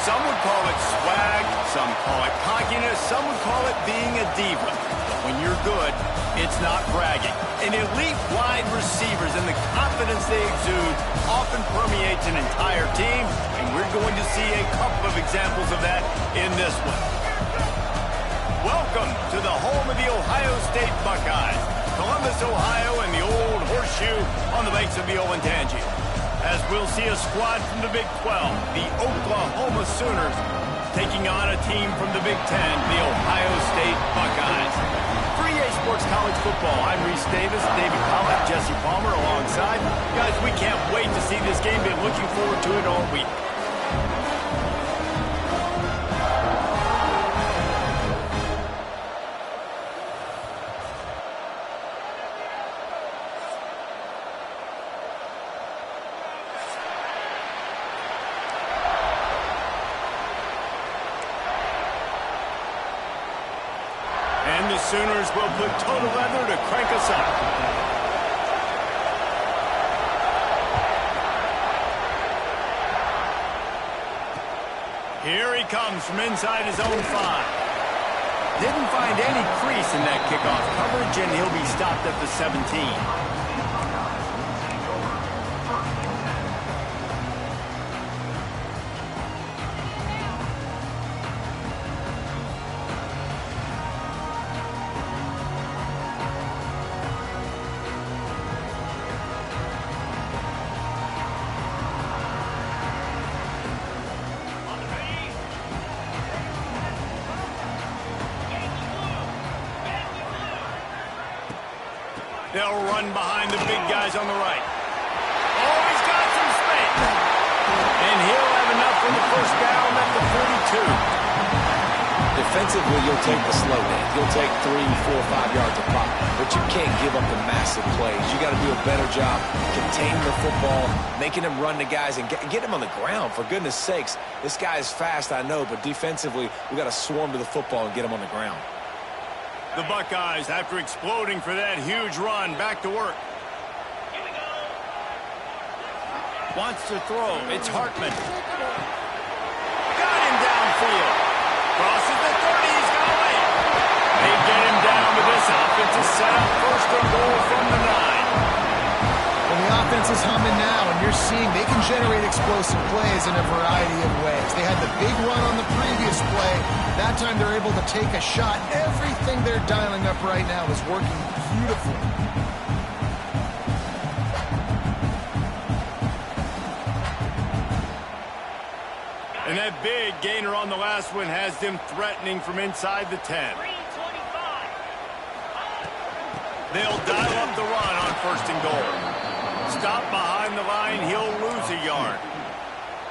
Some would call it swag, some call it cockiness, some would call it being a diva. But when you're good, it's not bragging. An elite wide receivers and the confidence they exude often permeates an entire team, and we're going to see a couple of examples of that in this one. Welcome to the home of the Ohio State Buckeyes, Columbus, Ohio, and the old horseshoe on the banks of the Olentangy. As we'll see a squad from the Big 12, the Oklahoma Sooners, taking on a team from the Big 10, the Ohio State Buckeyes. For EA Sports College Football, I'm Reese Davis, David Pollack, Jesse Palmer alongside. Guys, we can't wait to see this game. Been looking forward to it all week. And the Sooners will put total leather to crank us up. Here he comes from inside his own 5. Didn't find any crease in that kickoff coverage, and he'll be stopped at the 17. They'll run behind the big guys on the right. Oh, he's got some space. And he'll have enough for the first down at the 42. Defensively, you'll take the slow down. You'll take 3, 4, 5 yards a pop. But you can't give up the massive plays. You got to do a better job containing the football, making them run the guys, and get them on the ground. For goodness sakes, this guy is fast, I know, but defensively, we got to swarm to the football and get him on the ground. The Buckeyes, after exploding for that huge run, back to work. Wants to throw. It's Hartman. Got him downfield. Crosses the 30. He's got away. They get him down with this offensive setup. First and goal from the 9. Well, the offense is humming now, and you're seeing they can generate explosive plays in a variety of ways. They had the big run on the previous play. That time they're able to take a shot. Everything they're dialing up right now is working beautifully. And that big gainer on the last one has them threatening from inside the 10. They'll dial up the run on first and goal. Stop behind the line, he'll lose a yard.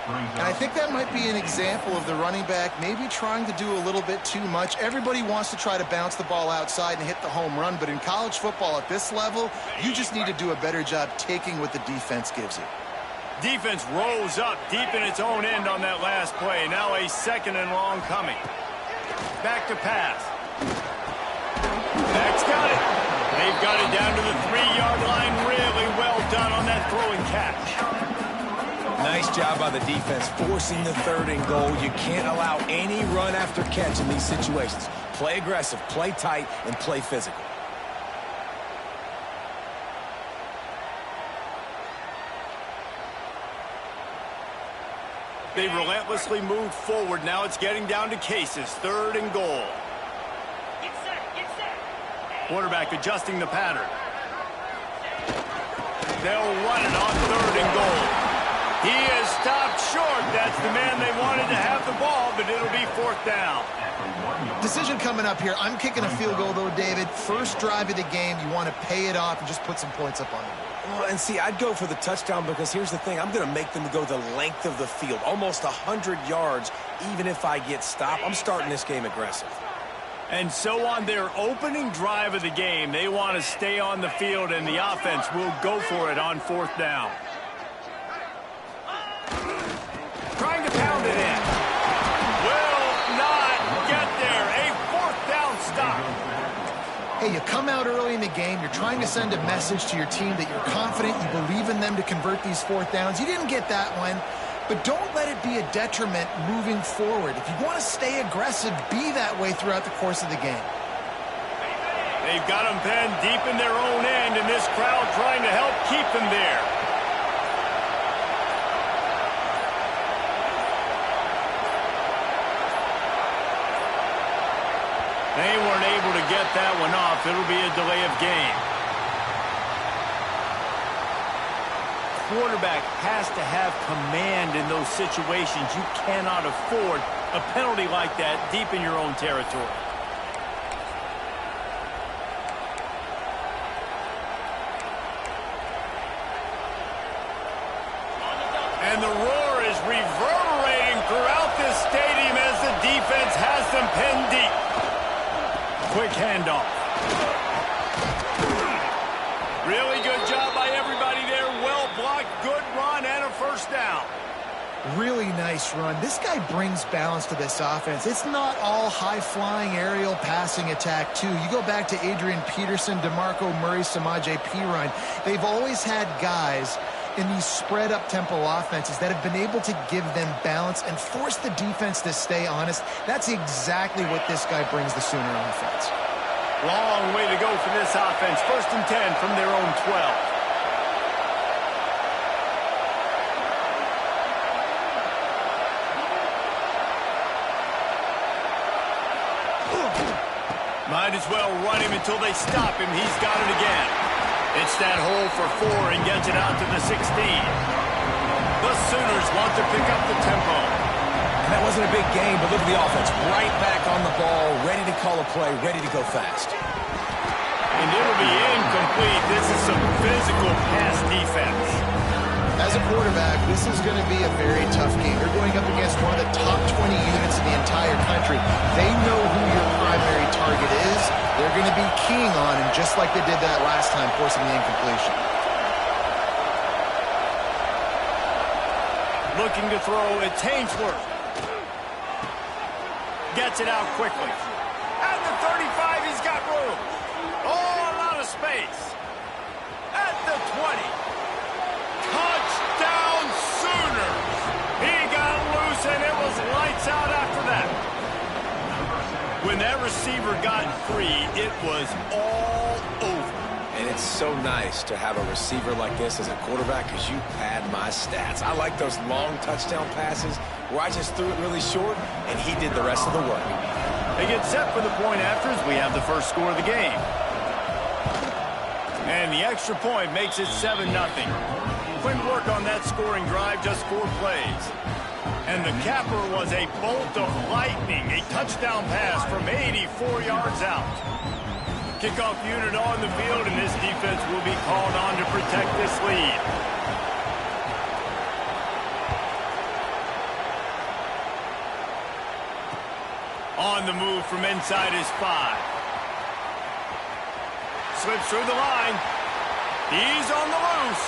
And I think that might be an example of the running back maybe trying to do a little bit too much. Everybody wants to try to bounce the ball outside and hit the home run, but in college football at this level, you just need to do a better job taking what the defense gives you. Defense rose up deep in its own end on that last play. Now a second and long coming. Back to pass. That's got it. They've got it down to the 3-yard line. Really well done on that throw and catch. Nice job by the defense forcing the 3rd and goal. You can't allow any run after catch in these situations. Play aggressive, play tight, and play physical. They relentlessly moved forward. Now it's getting down to cases. 3rd and goal. Quarterback adjusting the pattern. They'll run it on 3rd and goal. He is stopped short. That's the man they wanted to have the ball, but it'll be 4th down. Decision coming up here. I'm kicking a field goal, though, David. First drive of the game, you want to pay it off and just put some points up on the board. Well, and see, I'd go for the touchdown because here's the thing. I'm going to make them go the length of the field, almost 100 yards, even if I get stopped. I'm starting this game aggressive. And so on their opening drive of the game, they want to stay on the field, and the offense will go for it on 4th down. Trying to pound it in. Will not get there. A 4th down stop. Hey, you come out early in the game, you're trying to send a message to your team that you're confident, you believe in them to convert these 4th downs. You didn't get that one, but don't let it be a detriment moving forward. If you want to stay aggressive, be that way throughout the course of the game. They've got them penned deep in their own end, and this crowd trying to help keep them there. They weren't able to get that one off. It'll be a delay of game. Quarterback has to have command in those situations. You cannot afford a penalty like that deep in your own territory. And the roar is reverberating throughout this stadium as the defense has them pinned deep. Quick handoff. Really good job by everybody there. Well blocked, good run, and a first down. Really nice run. This guy brings balance to this offense. It's not all high-flying aerial passing attack, too. You go back to Adrian Peterson, DeMarco Murray, Samaje Perine. They've always had guys in these spread-up tempo offenses that have been able to give them balance and force the defense to stay honest. That's exactly what this guy brings the Sooner offense. Long way to go for this offense. 1st and 10 from their own 12. Might as well run him until they stop him. He's got it again. It's that hole for 4 and gets it out to the 16. The Sooners want to pick up the tempo. And that wasn't a big game, but look at the offense. Right back on the ball, ready to call a play, ready to go fast. And it'll be incomplete. This is some physical pass defense. As a quarterback, this is going to be a very tough game. You're going up against one of the top 20 units in the entire country. They know who your primary target is. They're going to be keying on him just like they did that last time, forcing the incompletion. Looking to throw, it's Hainsworth. Gets it out quickly. At the 35, he's got room. Oh, a lot of space. At the 20. Touchdown Sooners! He got loose and it was lights out after that. When that receiver got free, it was all over. And it's so nice to have a receiver like this as a quarterback because you pad my stats. I like those long touchdown passes where I just threw it really short and he did the rest of the work. They get set for the point after as we have the first score of the game. And the extra point makes it 7-0. Quick work on that scoring drive, just 4 plays. And the capper was a bolt of lightning, a touchdown pass from 84 yards out. Kickoff unit on the field, and this defense will be called on to protect this lead. On the move from inside his 5. Slips through the line. He's on the loose.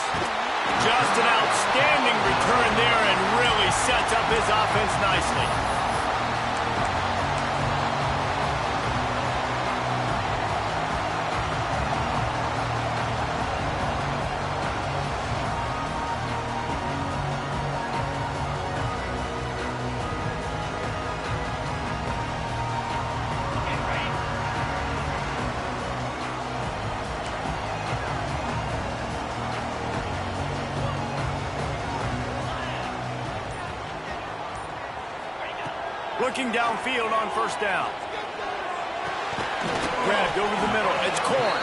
Just an outstanding return there and really sets up his offense nicely. Looking downfield on first down. Grabbed over the middle. It's Corn.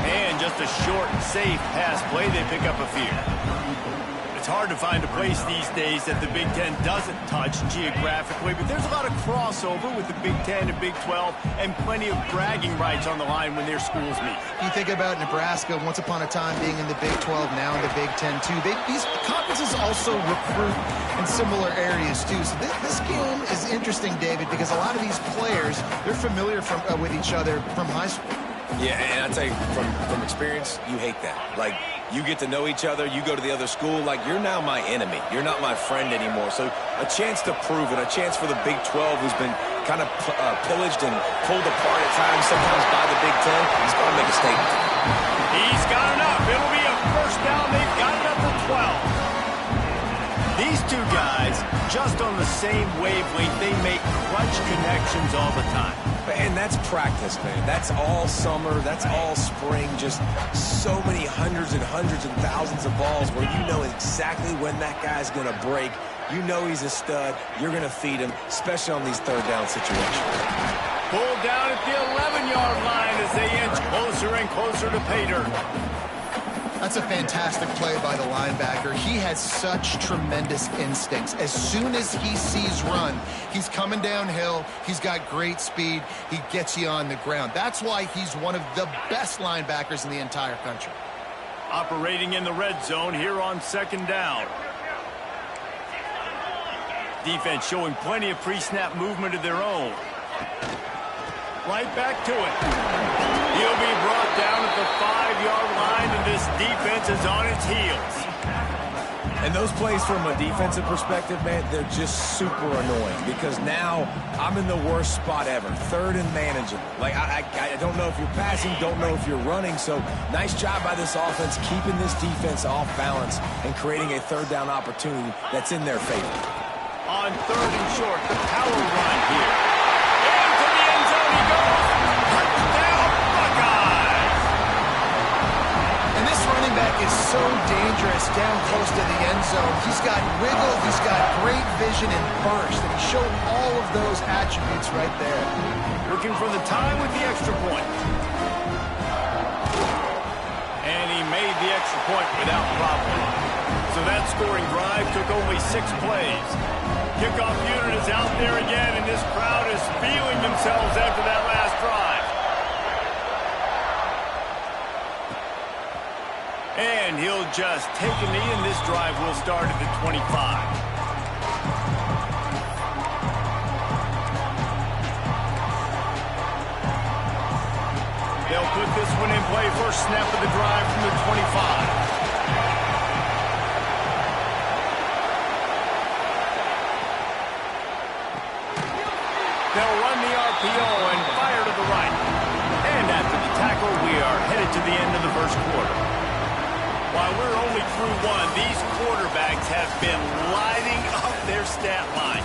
And just a short, safe pass play. They pick up a few. It's hard to find a place these days that the Big Ten doesn't touch geographically, but there's a lot of crossover with the Big Ten and Big 12 and plenty of bragging rights on the line when their schools meet. You think about Nebraska once upon a time being in the Big 12, now in the Big 10 too. These conferences also recruit in similar areas too. So this game is interesting, David, because a lot of these players, they're familiar with each other from high school. Yeah, and I tell you, from experience, you hate that. Like, you get to know each other, you go to the other school, like, you're now my enemy. You're not my friend anymore. So a chance to prove it, a chance for the Big 12, who's been kind of pillaged and pulled apart at times, sometimes by the Big 10, he's going to make a statement. He's got enough. It'll be a first down. They've got it up to 12. These These two guys, just on the same wavelength, they make clutch connections all the time. And that's practice, man. That's all summer. That's all spring. Just so many hundreds and thousands of balls where you know exactly when that guy's going to break. You know he's a stud. You're going to feed him, especially on these third down situations. Pulled down at the 11-yard line as they inch closer and closer to pay dirt. That's a fantastic play by the linebacker. He has such tremendous instincts. As soon as he sees run, he's coming downhill. He's got great speed. He gets you on the ground. That's why he's one of the best linebackers in the entire country. Operating in the red zone here on second down. Defense showing plenty of pre-snap movement of their own. Right back to it. He'll be brought down at the 5-yard line, and this defense is on its heels. And those plays from a defensive perspective, man, they're just super annoying because now I'm in the worst spot ever, third and manageable. Like, I don't know if you're passing, don't know if you're running, so nice job by this offense keeping this defense off balance and creating a third down opportunity that's in their favor. On third and short, the power run here. Into the end zone he goes. Touchdown, Buckeyes! And this running back is so dangerous down close to the end zone. He's got wiggle, he's got great vision and burst, and he showed all of those attributes right there. Looking for the tie with the extra point. And he made the extra point without problem. So that scoring drive took only 6 plays. Kickoff unit is out there again, and this crowd is feeling themselves after that last drive. And he'll just take a knee, and this drive will start at the 25. They'll put this one in play. First snap of the drive from the 25. They'll run the RPO and fire to the right. And after the tackle, we are headed to the end of the first quarter. While we're only through one, these quarterbacks have been lighting up their stat line.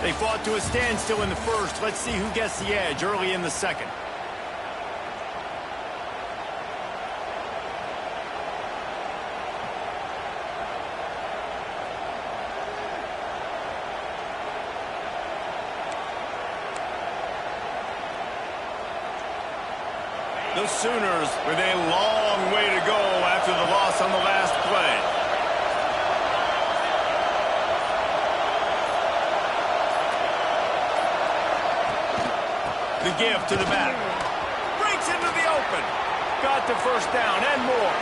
They fought to a standstill in the first. Let's see who gets the edge early in the second. The Sooners with a long way to go after the loss on the last play. The give to the back. Breaks into the open. Got the first down and more.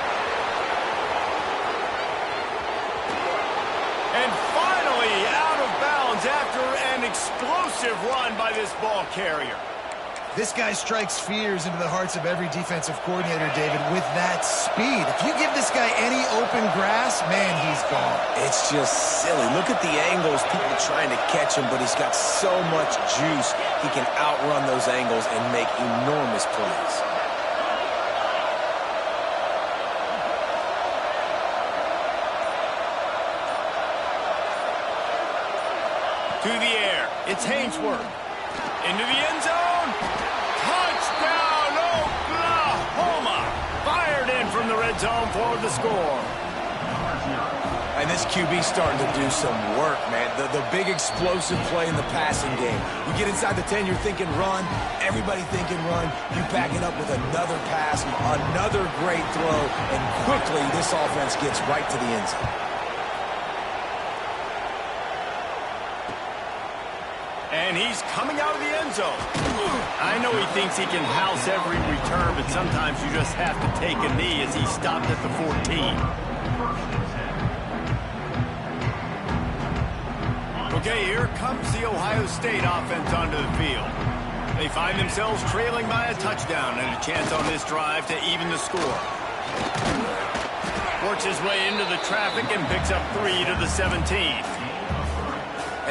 And finally out of bounds after an explosive run by this ball carrier. This guy strikes fears into the hearts of every defensive coordinator, David, with that speed. If you give this guy any open grass, man, he's gone. It's just silly. Look at the angles, people trying to catch him, but he's got so much juice. He can outrun those angles and make enormous plays. To the air. It's Hainsworth. Into the end zone. Touchdown, Oklahoma! Fired in from the red zone for the score. And this QB's starting to do some work, man. The big explosive play in the passing game. You get inside the 10, you're thinking run. Everybody thinking run. You back it up with another pass, another great throw, and quickly this offense gets right to the end zone. And he's coming out of the end zone. I know he thinks he can house every return, but sometimes you just have to take a knee as he stopped at the 14. Okay, here comes the Ohio State offense onto the field. They find themselves trailing by a touchdown and a chance on this drive to even the score. Works his way into the traffic and picks up 3 to the 17.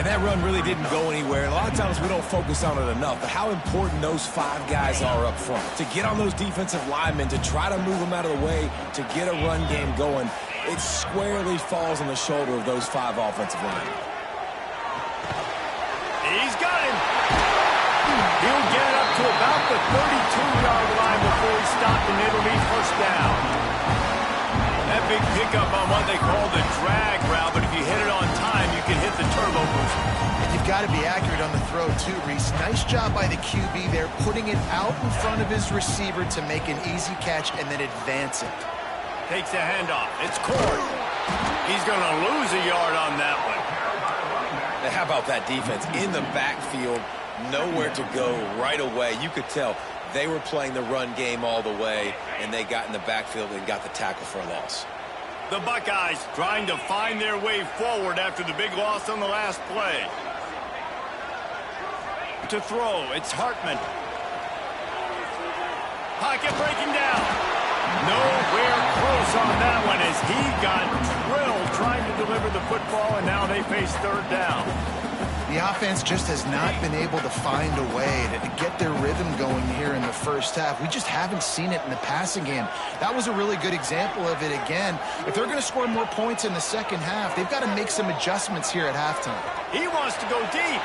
And that run really didn't go anywhere. And a lot of times we don't focus on it enough, but how important those 5 guys are up front. To get on those defensive linemen, to try to move them out of the way, to get a run game going, it squarely falls on the shoulder of those 5 offensive linemen. He's got him. He'll get up to about the 32-yard line before he's stopped, and it'll be first down. That big pickup on what they call the drag route, but if you hit it on time, you can hit the turbo boost. And you've got to be accurate on the throw, too, Reese. Nice job by the QB there, putting it out in front of his receiver to make an easy catch and then advance it. Takes the handoff. It's Cord. He's going to lose a yard on that one. Now, how about that defense in the backfield, nowhere to go right away? You could tell they were playing the run game all the way, and they got in the backfield and got the tackle for a loss. The Buckeyes trying to find their way forward after the big loss on the last play. To throw, it's Hartman. Pocket breaking down. Nowhere close on that one as he got drilled trying to deliver the football, and now they face third down. The offense just has not been able to find a way to get their rhythm going here in the first half. We just haven't seen it in the passing game. That was a really good example of it again. If they're going to score more points in the second half, they've got to make some adjustments here at halftime. He wants to go deep.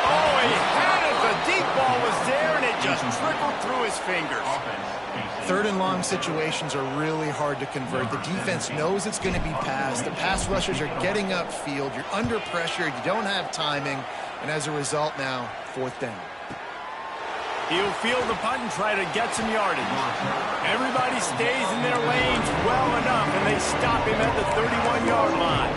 Oh, he had it. The deep ball was there, and it just trickled through his fingers. Third and long situations are really hard to convert. The defense knows it's going to be passed. The pass rushers are getting upfield. You're under pressure. You don't have timing. And as a result now, fourth down. He'll field the punt and try to get some yardage. Everybody stays in their lanes well enough, and they stop him at the 31-yard line.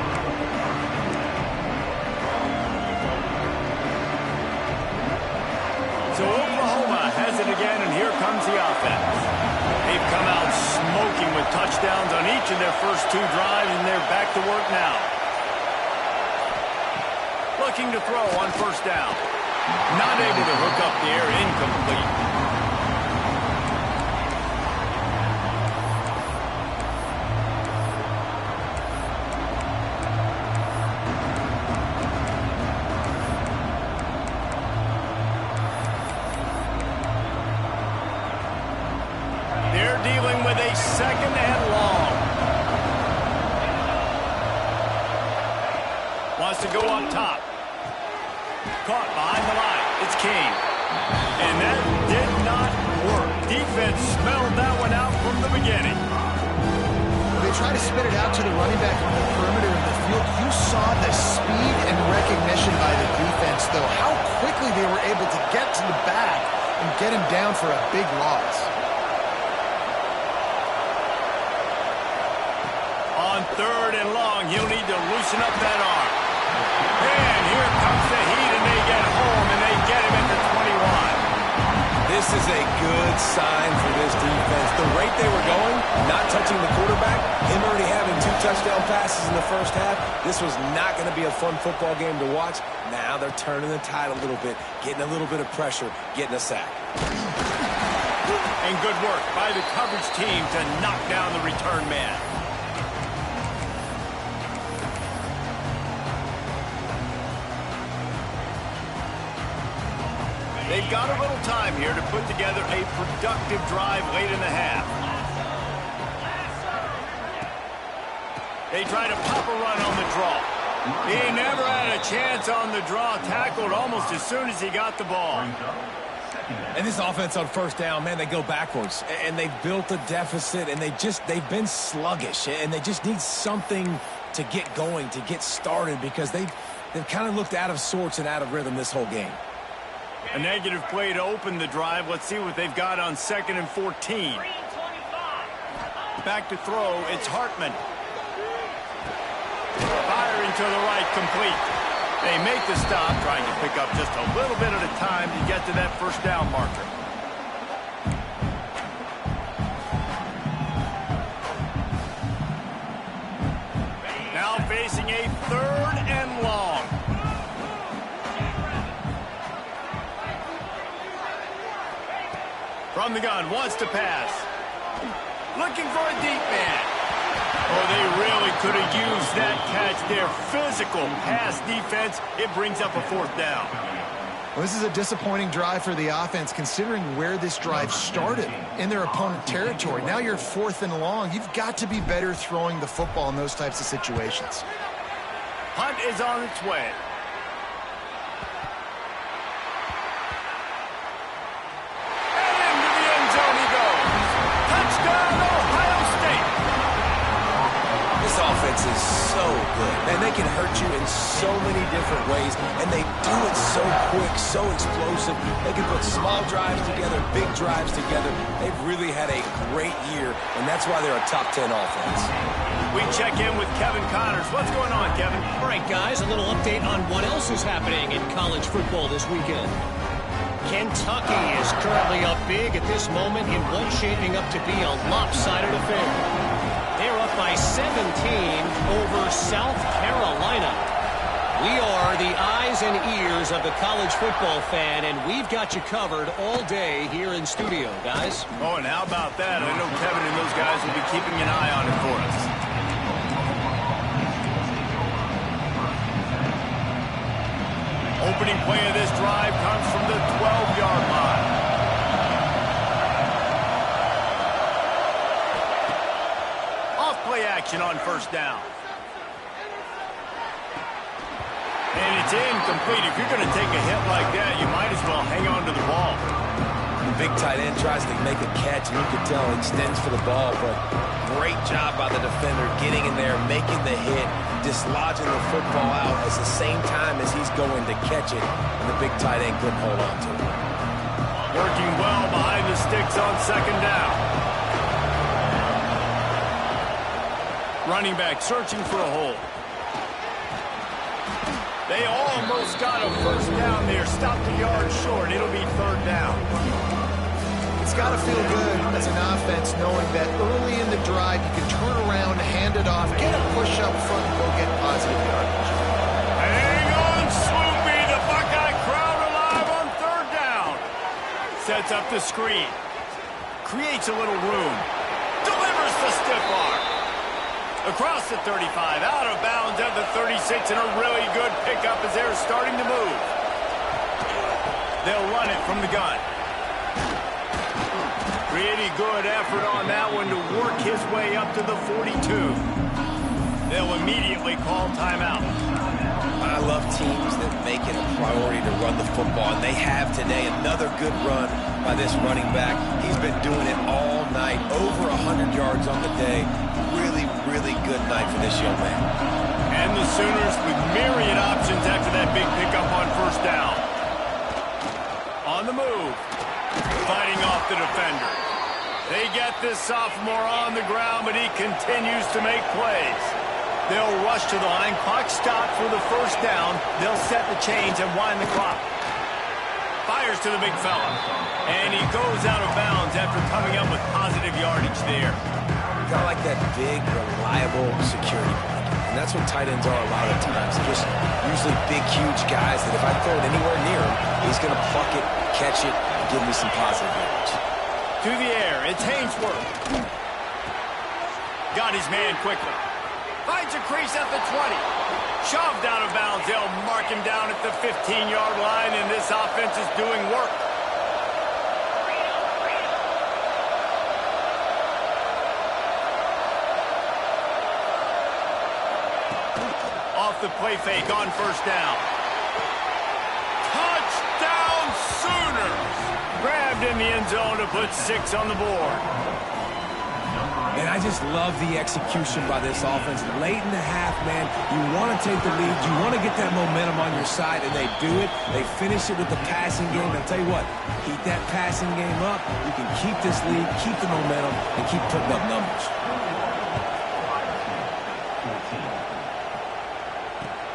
So Oklahoma has it again, and here comes the offense. They've come out smoking with touchdowns on each of their first 2 drives, and they're back to work now. Looking to throw on first down. Not able to hook up the air, incomplete. Dealing with a second and long. Wants to go up top. Caught behind the line. It's Kane. And that did not work. Defense smelled that one out from the beginning. They try to spit it out to the running back on the perimeter of the field. You saw the speed and recognition by the defense, though. How quickly they were able to get to the back and get him down for a big loss. On third and long, he'll need to loosen up that arm. And here comes the heat, and they get home, and they get him at the 21. This is a good sign for this defense. The rate they were going, not touching the quarterback, him already having 2 touchdown passes in the first half, this was not going to be a fun football game to watch. Now they're turning the tide a little bit, getting a little bit of pressure, getting a sack. And good work by the coverage team to knock down the return man. They've got a little time here to put together a productive drive late in the half. They try to pop a run on the draw. He never had a chance on the draw, tackled almost as soon as he got the ball. And this offense on first down, man, they go backwards. And they've built a deficit, and they've been sluggish. And they just need something to get going, to get started, because they've kind of looked out of sorts and out of rhythm this whole game. A negative play to open the drive. Let's see what they've got on 2nd and 14. Back to throw. It's Hartman. Firing to the right, complete. They make the stop, trying to pick up just a little bit at a time to get to that first down marker. Now facing a 3rd and long. From the gun, wants to pass. Looking for a deep man. Oh, they really could have used that catch there. Physical pass defense. It brings up a fourth down. Well, this is a disappointing drive for the offense, considering where this drive started in their opponent territory. Now you're 4th and long. You've got to be better throwing the football in those types of situations. Hunt is on its way. And into the end zone he goes. Touchdown, Ohio State. This offense is so good, and they can hurt you in so many different ways, and they do it so quick, so explosive. They can put small drives together, big drives together. They've really had a great year, and that's why they're a top 10 offense. We check in with Kevin Connors. What's going on, Kevin? All right, guys, a little update on what else is happening in college football this weekend. Kentucky is currently up big at this moment in what's shaping up to be a lopsided affair. They're up by 17 over South Carolina. We are the eyes and ears of the college football fan, and we've got you covered all day here in studio, guys. Oh, and how about that? I know Kevin and those guys will be keeping an eye on it for us. Opening play of this drive comes from the 12-yard line. Off-play action on first down. And it's incomplete. If you're going to take a hit like that, you might as well hang on to the ball. The big tight end tries to make a catch, and you can tell he extends for the ball, but great job by the defender getting in there, making the hit, dislodging the football out at the same time as he's going to catch it, and the big tight end couldn't hold on to it. Working well behind the sticks on second down. Running back searching for a hole. They almost got a first down there. Stopped a yard short. It'll be third down. It's got to feel good as an offense knowing that early in the drive you can turn around, hand it off, get a push up front, and go get positive yardage. Hang on, Swoopy. The Buckeye crowd alive on third down. Sets up the screen. Creates a little room. Delivers the stiff arm. Across the 35, out of bounds at the 36, and a really good pickup as they're starting to move. They'll run it from the gun. Pretty good effort on that one to work his way up to the 42. They'll immediately call timeout. I love teams that make it a priority to run the football, and they have today. Another good run by this running back. He's been doing it all night, over 100 yards on the day. Really, really good night for this young man. And the Sooners with myriad options after that big pickup on first down. On the move. Fighting off the defender. They get this sophomore on the ground, but he continues to make plays. They'll rush to the line. Clock stopped for the first down. They'll set the chains and wind the clock. Fires to the big fella. And he goes out of bounds after coming up with positive yardage there. Got like that big, reliable security blanket. And that's what tight ends are a lot of times. They're just usually big, huge guys that if I throw it anywhere near him, he's going to pluck it, catch it, and give me some positive yardage. To the air, it's Hainsworth. Got his man quickly. Finds a crease at the 20. Shoved out of bounds. They'll mark him down at the 15-yard line, and this offense is doing work. Off the play fake on first down. Touchdown Sooners! Grabbed in the end zone to put 6 on the board. And I just love the execution by this offense. Late in the half, man, you want to take the lead. You want to get that momentum on your side, and they do it. They finish it with the passing game. I'll tell you what, keep that passing game up. You can keep this lead, keep the momentum, and keep putting up numbers.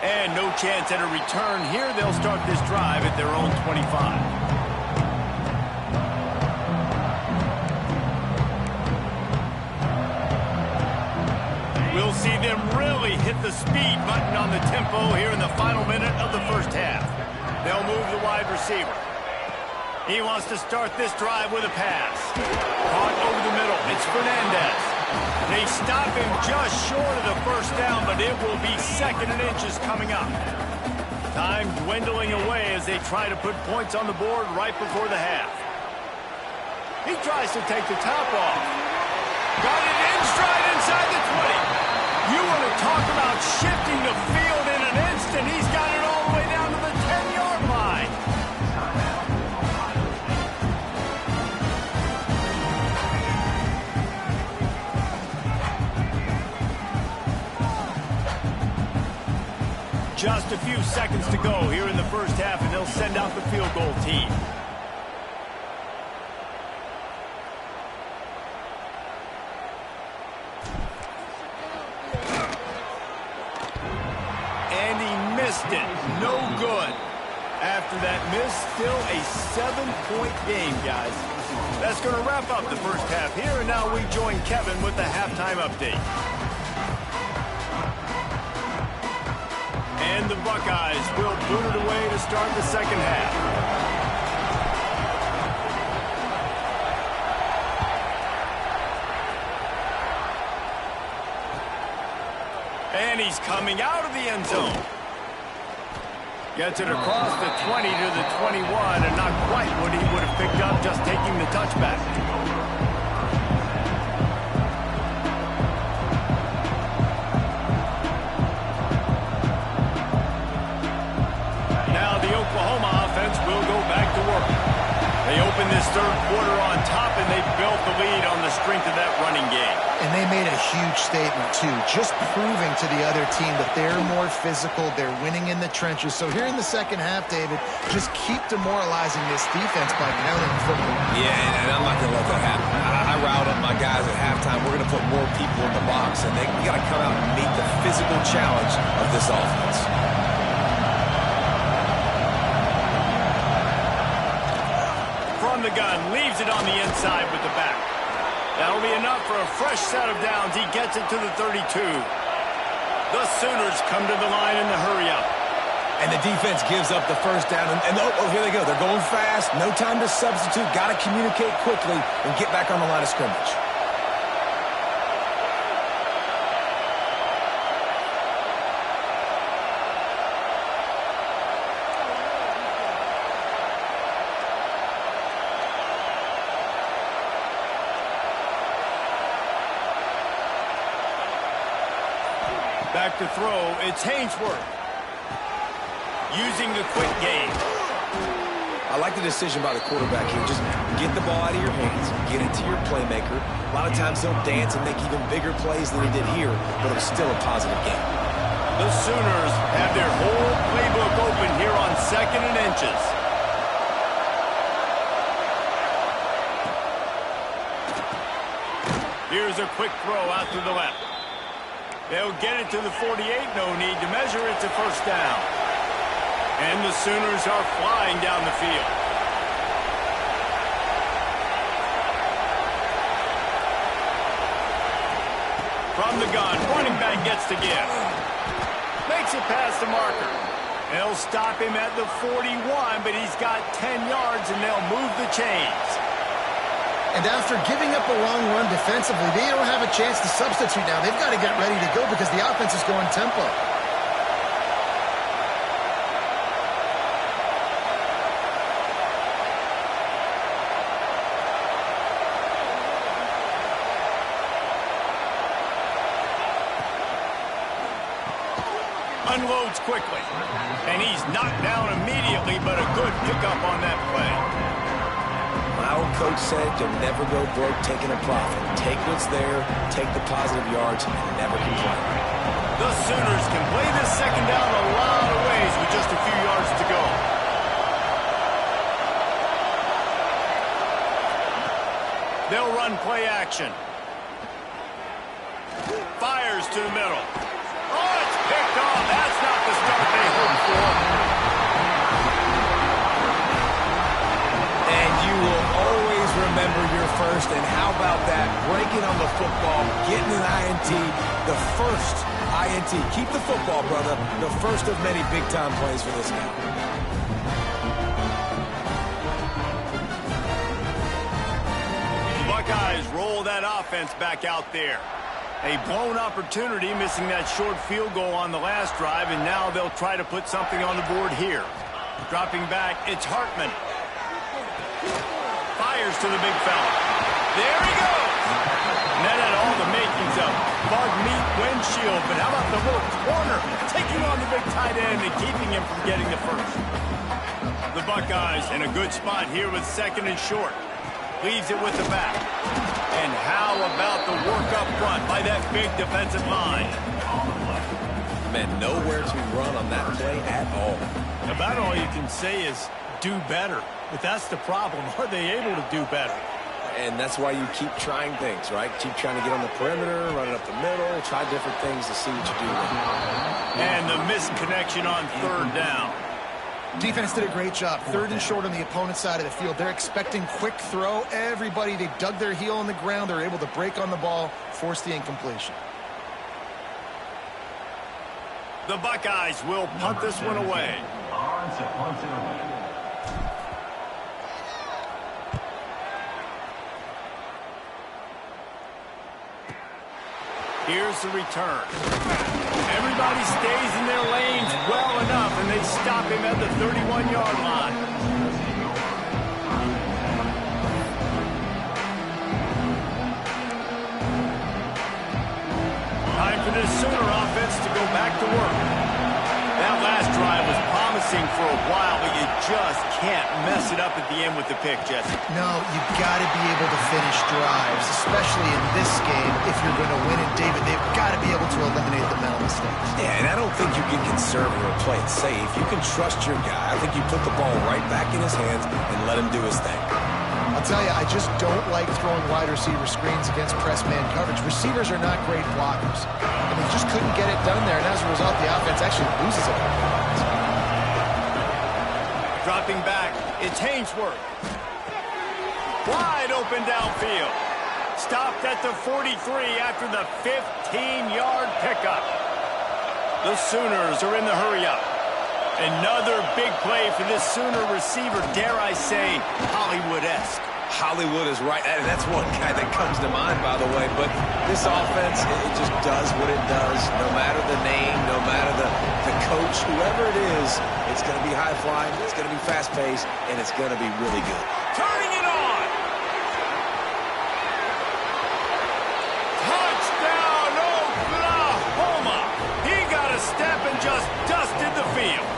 And no chance at a return here. They'll start this drive at their own 25. We'll see them really hit the speed button on the tempo here in the final minute of the first half. They'll move the wide receiver. He wants to start this drive with a pass. Caught over the middle. It's Fernandez. They stop him just short of the first down, but it will be 2nd and inches coming up. Time dwindling away as they try to put points on the board right before the half. He tries to take the top off. Got it in stride inside the 20. You want to talk about shifting the field in an instant. He's got it all the way down to the 10-yard line. Just a few seconds to go here in the first half, and they'll send out the field goal team. And he missed it. No good. After that miss, still a 7-point game, guys. That's going to wrap up the first half here, and now we join Kevin with the halftime update. And the Buckeyes will boot it away to start the second half. And he's coming out of the end zone. Gets it across the 20 to the 21, and not quite what he would have picked up just taking the touchback. Will go back to work. They open this third quarter on top, and they built the lead on the strength of that running game. And they made a huge statement, too, just proving to the other team that they're more physical, they're winning in the trenches. So here in the second half, David, just keep demoralizing this defense by pounding the football. Yeah, and I'm not going to let that happen. I riled up my guys at halftime. We're going to put more people in the box, and we got to come out and meet the physical challenge of this offense. The gun leaves it on the inside with the back. That'll be enough for a fresh set of downs. He gets it to the 32. The Sooners come to the line in the hurry up. And the defense gives up the first down. And here they go. They're going fast. No time to substitute. Got to communicate quickly and get back on the line of scrimmage. Back to throw, it's Hainsworth. Using the quick game. I like the decision by the quarterback here. Just get the ball out of your hands, get it to your playmaker. A lot of times he'll dance and make even bigger plays than he did here, but it was still a positive game. The Sooners have their whole playbook open here on 2nd and inches. Here's a quick throw out to the left. They'll get it to the 48. No need to measure. It's a first down. And the Sooners are flying down the field. From the gun, running back gets the give. Makes it past the marker. They'll stop him at the 41, but he's got 10 yards, and they'll move the chains. And after giving up a long run defensively, they don't have a chance to substitute now. They've got to get ready to go because the offense is going tempo. Unloads quickly. And he's knocked down immediately, but a good pickup on that play. My old coach said you'll never go broke taking a profit. Take what's there, take the positive yards, and never complain. The Sooners can play this second down a lot of ways with just a few yards to go. They'll run play action. Fires to the middle. Oh, it's picked off. That's not the start they hoped for. And you will always remember your first. And how about that? Breaking on the football, getting an INT, the first INT. Keep the football, brother. The first of many big-time plays for this guy. Buckeyes roll that offense back out there. A blown opportunity, missing that short field goal on the last drive, and now they'll try to put something on the board here. Dropping back, it's Hartman. Fires to the big fella. There he goes! And that had all the makings of bug meat windshield, but how about the little corner taking on the big tight end and keeping him from getting the first? The Buckeyes in a good spot here with second and short. Leaves it with the back. And how about the work up front by that big defensive line? Man, nowhere to run on that play at all. About all you can say is do better. But that's the problem. Are they able to do better? And that's why you keep trying things, right? Keep trying to get on the perimeter, run it up the middle, try different things to see what you do. And the missed connection on third down. Defense did a great job. Third and short on the opponent's side of the field. They're expecting quick throw. Everybody, they dug their heel on the ground. They're able to break on the ball, force the incompletion. The Buckeyes will punt this one away. Here's the return. Everybody stays in their lanes well enough, and they stop him at the 31-yard line. Time for this Sooner offense to go back to work. That last drive was promising for a while, but you just can't mess it up at the end with the pick, Jesse. No, you've got to be able to finish drives, especially in this game. If you're going to win it, David, they've got to be able to eliminate the mental mistakes. Yeah, and I don't think you get conservative or play it safe. You can trust your guy. I think you put the ball right back in his hands and let him do his thing. I'll tell you, I just don't like throwing wide receiver screens against press man coverage. Receivers are not great blockers, and they just couldn't get it done there, and as a result, the offense actually loses it. Dropping back, it's Hainsworth. Wide open downfield. Stopped at the 43 after the 15-yard pickup. The Sooners are in the hurry-up. Another big play for this Sooner receiver, dare I say, Hollywood-esque. Hollywood is right. And that's one guy that comes to mind, by the way. But this offense, it just does what it does. No matter the name, no matter the coach, whoever it is, it's going to be high-flying, it's going to be fast-paced, and it's going to be really good. Turning it on! Touchdown, Oklahoma! He got a step and just dusted the field.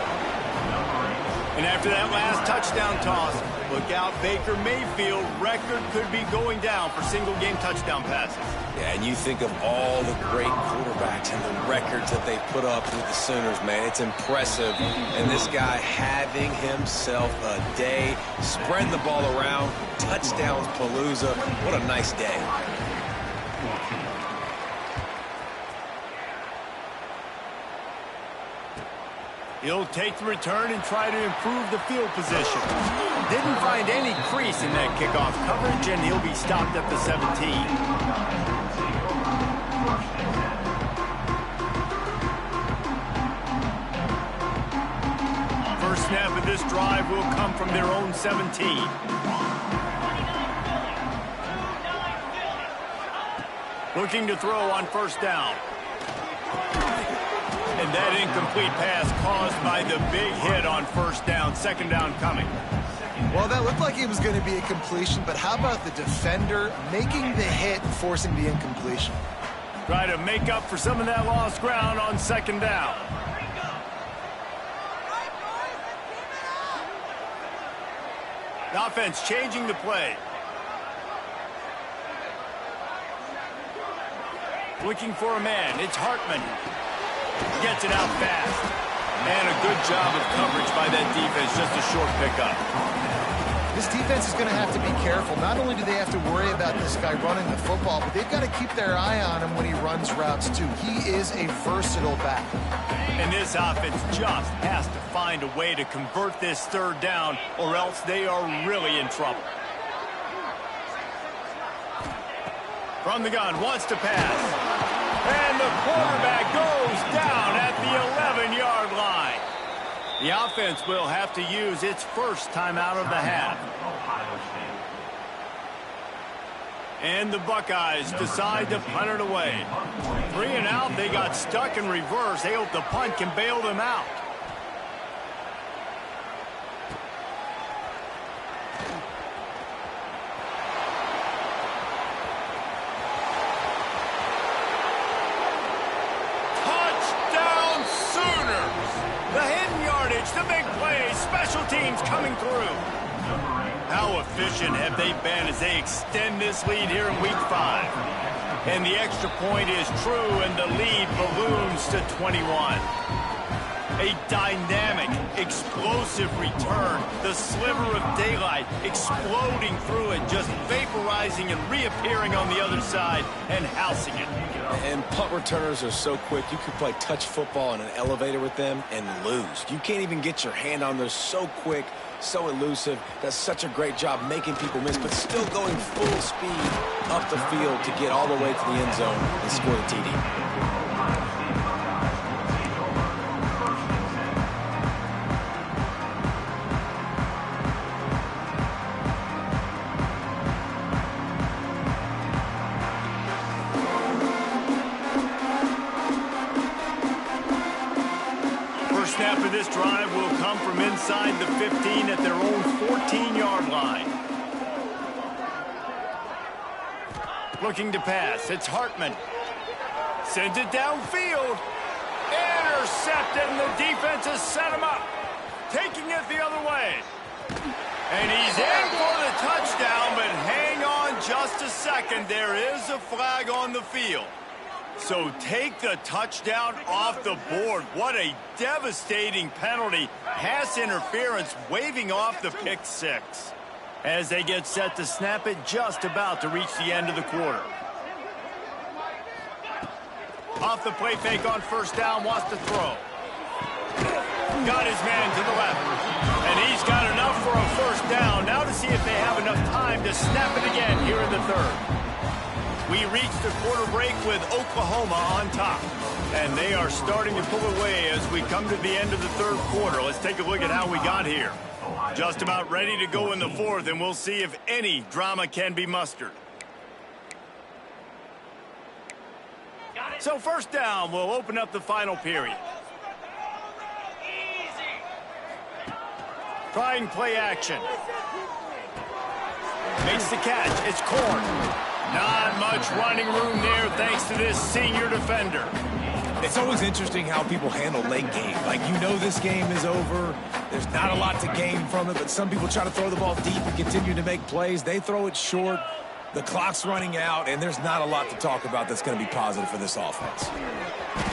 And after that last touchdown toss, look out, Baker Mayfield. Record could be going down for single-game touchdown passes. Yeah, and you think of all the great quarterbacks and the records that they put up with the Sooners, man. It's impressive. And this guy having himself a day, spreading the ball around, touchdowns palooza. What a nice day. He'll take the return and try to improve the field position. Didn't find any crease in that kickoff coverage, and he'll be stopped at the 17. First snap of this drive will come from their own 17. Looking to throw on first down. And that incomplete pass caused by the big hit on first down. Second down coming. Well, that looked like it was going to be a completion, but how about the defender making the hit and forcing the incompletion? Try to make up for some of that lost ground on second down. The offense changing the play. Looking for a man. It's Hartman. Gets it out fast. And a good job of coverage by that defense. Just a short pickup. This defense is going to have to be careful. Not only do they have to worry about this guy running the football, but they've got to keep their eye on him when he runs routes, too. He is a versatile back. And this offense just has to find a way to convert this third down, or else they are really in trouble. From the gun, wants to pass. And the quarterback goes down at the 11-yard line. The offense will have to use its first timeout of the half. And the Buckeyes decide to punt it away. 3 and out, they got stuck in reverse. They hope the punt can bail them out. Touchdown Sooners! The hidden yardage, the big play, special teams coming through. How efficient have they been as they extend this lead here in Week 5? And the extra point is true, and the lead balloons to 21. A dynamic, explosive return. The sliver of daylight exploding through it, just vaporizing and reappearing on the other side and housing it. And punt returners are so quick. You can play touch football in an elevator with them and lose. You can't even get your hand on them. So quick, so elusive. Does such a great job making people miss, but still going full speed up the field to get all the way to the end zone and score the TD. Snap of this drive will come from inside the 15 at their own 14-yard line. Looking to pass. It's Hartman. Sends it downfield. Intercepted, and the defense has set him up. Taking it the other way. And he's in for the touchdown, but hang on just a second. There is a flag on the field. So take the touchdown off the board. What a devastating penalty. Pass interference, waving off the pick six. As they get set to snap it, just about to reach the end of the quarter. Off the play fake on first down, wants to throw. Got his man to the left. And he's got enough for a first down. Now to see if they have enough time to snap it again here in the third. We reach the quarter break with Oklahoma on top. And they are starting to pull away as we come to the end of the third quarter. Let's take a look at how we got here. Just about ready to go in the fourth, and we'll see if any drama can be mustered. So first down, we'll open up the final period. Trying play action. Makes the catch. It's Corn. Not much running room there thanks to this senior defender. It's always interesting how people handle late game. Like, you know this game is over. There's not a lot to gain from it, but some people try to throw the ball deep and continue to make plays. They throw it short. The clock's running out, and there's not a lot to talk about that's going to be positive for this offense.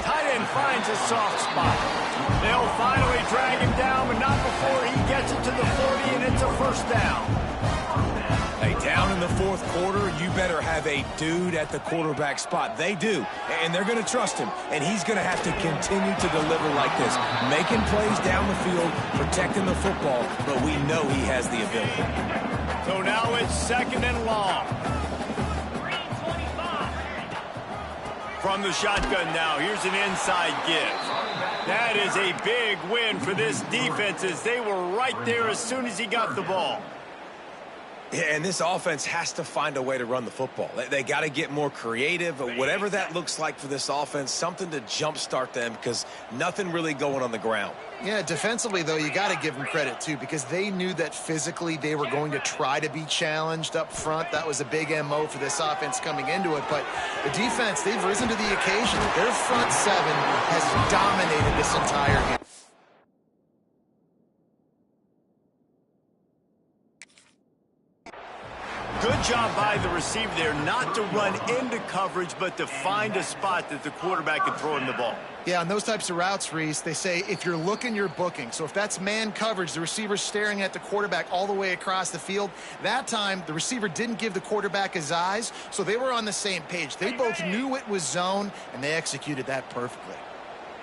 Tight end finds a soft spot. They'll finally drag him down, but not before he gets it to the 40, and it's a first down. Hey, down in the fourth quarter, you better have a dude at the quarterback spot. They do, and they're going to trust him, and he's going to have to continue to deliver like this, making plays down the field, protecting the football, but we know he has the ability. So now it's second and long. From the shotgun now, here's an inside give. That is a big win for this defense as they were right there as soon as he got the ball. Yeah, and this offense has to find a way to run the football. They got to get more creative, whatever that looks like for this offense, something to jumpstart them because nothing really going on the ground. Yeah, defensively, though, you got to give them credit, too, because they knew that physically they were going to try to be challenged up front. That was a big MO for this offense coming into it. But the defense, they've risen to the occasion. Their front seven has dominated this entire game. Good job by the receiver there not to run into coverage, but to find a spot that the quarterback can throw him the ball. Yeah, on those types of routes, Reese, they say if you're looking, you're booking. So if that's man coverage, the receiver's staring at the quarterback all the way across the field. That time, the receiver didn't give the quarterback his eyes, so they were on the same page. They both knew it was zone, and they executed that perfectly.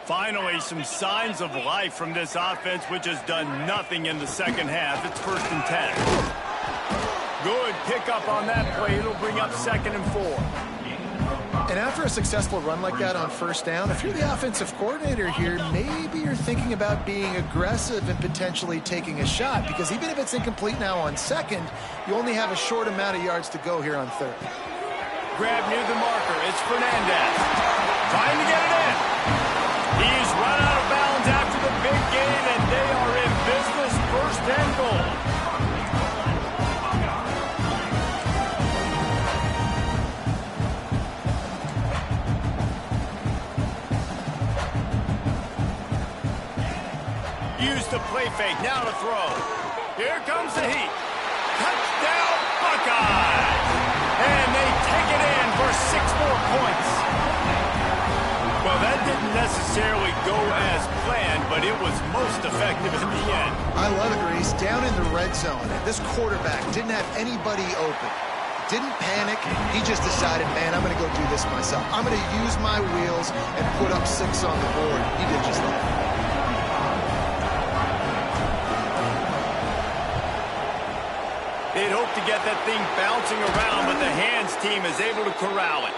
Finally, some signs of life from this offense, which has done nothing in the second half. It's 1st and 10. Good pickup on that play. It'll bring up 2nd and 4. And after a successful run like that on first down, if you're the offensive coordinator here, maybe you're thinking about being aggressive and potentially taking a shot, because even if it's incomplete now on second, you only have a short amount of yards to go here on third. grab near the marker. It's Fernandez. Trying to get it in. He's run out of bounds after the big gain, and they are in business, 1st and goal. Use the play fake, now to throw. Here comes the heat. Touchdown, Buckeyes! And they take it in for 6 more points. Well, that didn't necessarily go as planned, but it was most effective in the end. I love it, Reese. Down in the red zone, this quarterback didn't have anybody open. Didn't panic. He just decided, man, I'm going to go do this myself. I'm going to use my wheels and put up 6 on the board. He did just that. They'd hope to get that thing bouncing around, but the hands team is able to corral it.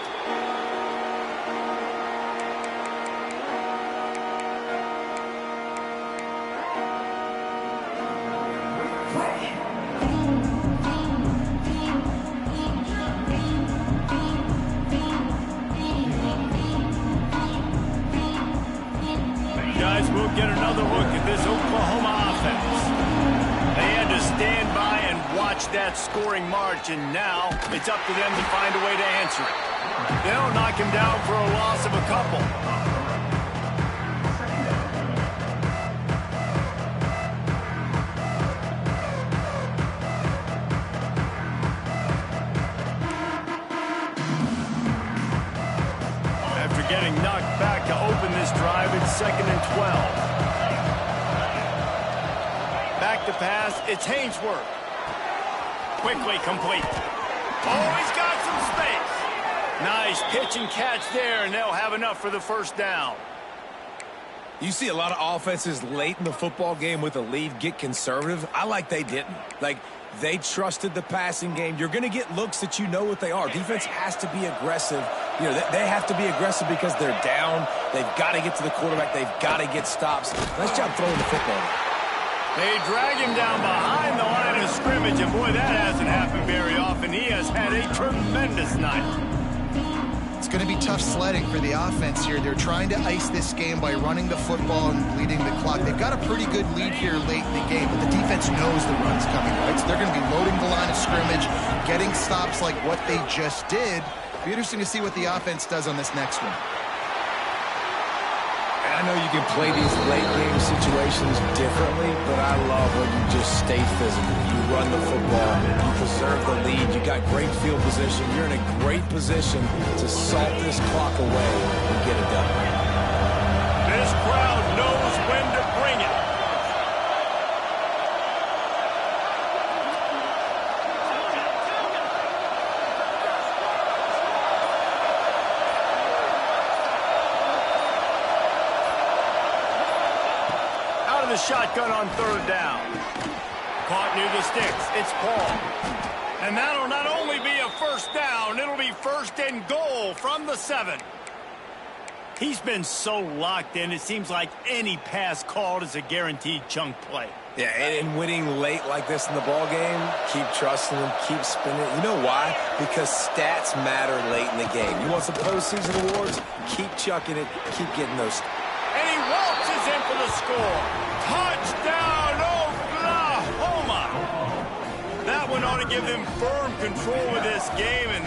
Guys, we'll get another look at this Oklahoma offense. They had to stand by and watch that scoring march, and now it's up to them to find a way to answer it. They'll knock him down for a loss of a couple. After getting knocked back to open this drive, it's 2nd and 12. Back to pass, it's Hainsworth. Quickly complete. Oh, he's got some space. Nice pitch and catch there, and they'll have enough for the 1st down. You see a lot of offenses late in the football game with a lead get conservative. I like they didn't. Like, they trusted the passing game. You're going to get looks that you know what they are. Defense has to be aggressive. You know, they have to be aggressive because they're down. They've got to get to the quarterback. They've got to get stops. Nice job throwing the football. They drag him down behind the line of scrimmage, and boy, that hasn't happened very often. He has had a tremendous night. It's going to be tough sledding for the offense here. They're trying to ice this game by running the football and bleeding the clock. They've got a pretty good lead here late in the game, but the defense knows the run's coming, right? So they're going to be loading the line of scrimmage, getting stops like what they just did. It'll be interesting to see what the offense does on this next one. I know you can play these late-game situations differently, but I love when you just stay physical. You run the football, you preserve the lead, you got great field position, you're in a great position to salt this clock away and get it done. This crowd knows when to bring it. The shotgun on 3rd down. Caught near the sticks. It's Paul. And that'll not only be a 1st down, it'll be 1st and goal from the 7. He's been so locked in, it seems like any pass called is a guaranteed chunk play. Yeah, and winning late like this in the ball game, keep trusting him, keep spinning. You know why? Because stats matter late in the game. You want some postseason awards? Keep chucking it, keep getting those. And he waltzes in for the score. Touchdown, Oklahoma! That one ought to give them firm control of this game. And